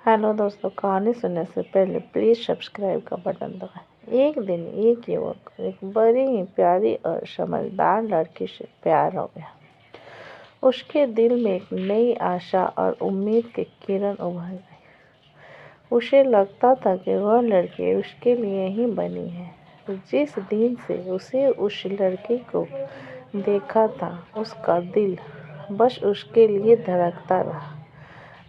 Hello दोस्तों, कहानी सुनने से पहले प्लीज़ सब्सक्राइब का बटन दबाएं। एक दिन एक युवक को एक बड़ी ही प्यारी और समझदार लड़की से प्यार हो गया। उसके दिल में एक नई आशा और उम्मीद की किरण उभर गई। उसे लगता था कि वह लड़की उसके लिए ही बनी है। जिस दिन से उसे उस लड़की को देखा था, उसका दिल बस उसके लिए धड़कता रहा।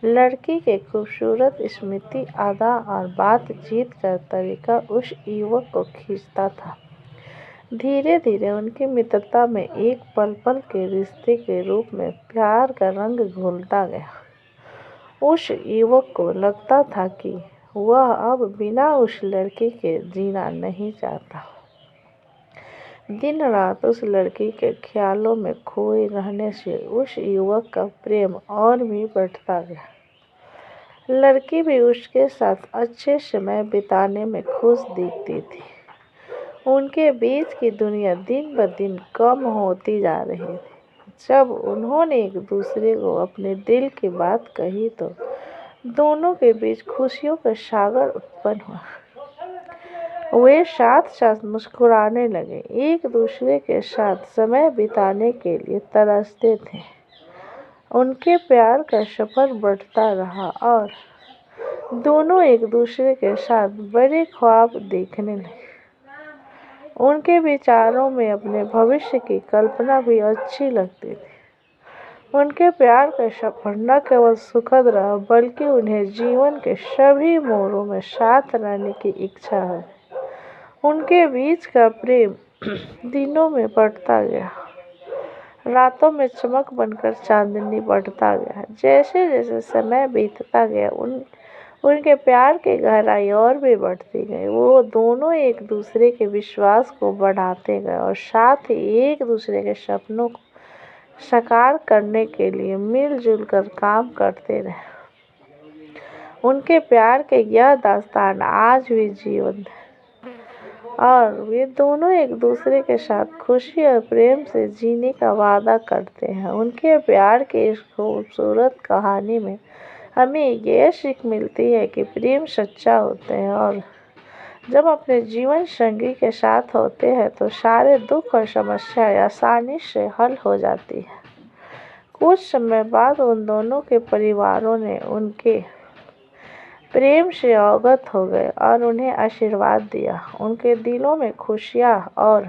लड़की के खूबसूरत स्मृति, अदा और बातचीत का तरीका उस युवक को खींचता था। धीरे धीरे उनकी मित्रता में एक पल पल के रिश्ते के रूप में प्यार का रंग घुलता गया। उस युवक को लगता था कि वह अब बिना उस लड़की के जीना नहीं चाहता। दिन रात उस लड़की के ख्यालों में खोए रहने से उस युवक का प्रेम और भी बढ़ता गया। लड़की भी उसके साथ अच्छे समय बिताने में खुश दिखती थी। उनके बीच की दुनिया दिन ब दिन कम होती जा रही थी। जब उन्होंने एक दूसरे को अपने दिल की बात कही तो दोनों के बीच खुशियों का सागर उत्पन्न हुआ। वे साथ साथ मुस्कुराने लगे, एक दूसरे के साथ समय बिताने के लिए तरसते थे। उनके प्यार का सफर बढ़ता रहा और दोनों एक दूसरे के साथ बड़े ख्वाब देखने लगे। उनके विचारों में अपने भविष्य की कल्पना भी अच्छी लगती थी। उनके प्यार का सफर न केवल सुखद रहा, बल्कि उन्हें जीवन के सभी मोड़ों में साथ रहने की इच्छा है। उनके बीच का प्रेम दिनों में बढ़ता गया, रातों में चमक बनकर चांदनी बढ़ता गया। जैसे जैसे समय बीतता गया, उनके प्यार की गहराई और भी बढ़ती गई। वो दोनों एक दूसरे के विश्वास को बढ़ाते गए और साथ ही एक दूसरे के सपनों को साकार करने के लिए मिलजुल कर काम करते रहे। उनके प्यार की यह दास्तान आज भी जीवंत है और वे दोनों एक दूसरे के साथ खुशी और प्रेम से जीने का वादा करते हैं। उनके प्यार की इस खूबसूरत कहानी में हमें यह सीख मिलती है कि प्रेम सच्चा होता है और जब अपने जीवन संगी के साथ होते हैं तो सारे दुख और समस्याएं आसानी से हल हो जाती है। कुछ समय बाद उन दोनों के परिवारों ने उनके प्रेम से अवगत हो गए और उन्हें आशीर्वाद दिया। उनके दिलों में खुशियाँ और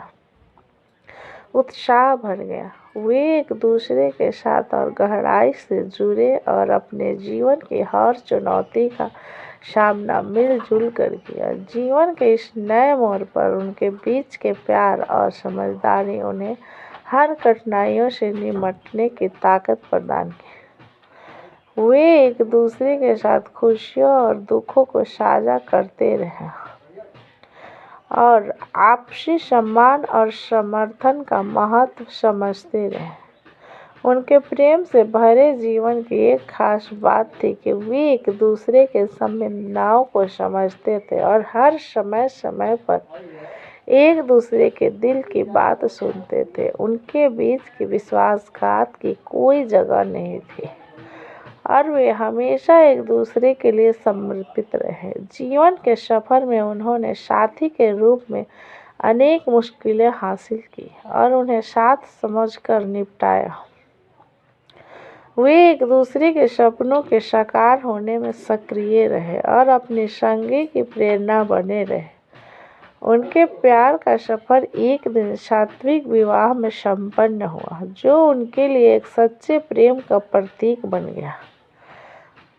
उत्साह भर गया। वे एक दूसरे के साथ और गहराई से जुड़े और अपने जीवन की हर चुनौती का सामना मिलजुल कर किया। जीवन के इस नए मोड़ पर उनके बीच के प्यार और समझदारी उन्हें हर कठिनाइयों से निपटने की ताकत प्रदान की। वे एक दूसरे के साथ खुशियों और दुखों को साझा करते रहे और आपसी सम्मान और समर्थन का महत्व समझते रहे। उनके प्रेम से भरे जीवन की एक खास बात थी कि वे एक दूसरे के संवेदनाओं को समझते थे और हर समय समय पर एक दूसरे के दिल की बात सुनते थे। उनके बीच की विश्वासघात की कोई जगह नहीं थी और वे हमेशा एक दूसरे के लिए समर्पित रहे। जीवन के सफर में उन्होंने साथी के रूप में अनेक मुश्किलें हासिल की और उन्हें साथ समझकर निपटाया। वे एक दूसरे के सपनों के साकार होने में सक्रिय रहे और अपने संगी की प्रेरणा बने रहे। उनके प्यार का सफर एक दिन सात्विक विवाह में संपन्न हुआ, जो उनके लिए एक सच्चे प्रेम का प्रतीक बन गया।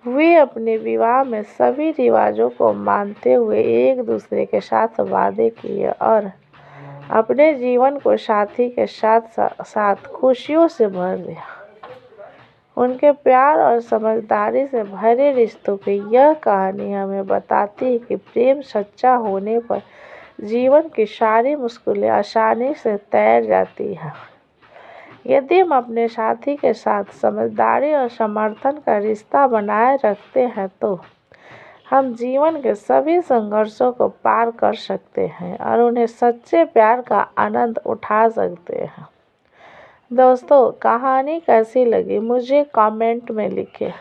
वे अपने विवाह में सभी रिवाजों को मानते हुए एक दूसरे के साथ वादे किए और अपने जीवन को साथी के साथ साथ खुशियों से भर दिया। उनके प्यार और समझदारी से भरे रिश्तों की यह कहानी हमें बताती है कि प्रेम सच्चा होने पर जीवन की सारी मुश्किलें आसानी से तैर जाती हैं। यदि हम अपने साथी के साथ समझदारी और समर्थन का रिश्ता बनाए रखते हैं तो हम जीवन के सभी संघर्षों को पार कर सकते हैं और उन्हें सच्चे प्यार का आनंद उठा सकते हैं। दोस्तों, कहानी कैसी लगी मुझे कमेंट में लिखें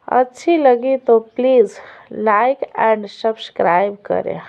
अच्छी लगी तो प्लीज़ लाइक एंड सब्सक्राइब करें।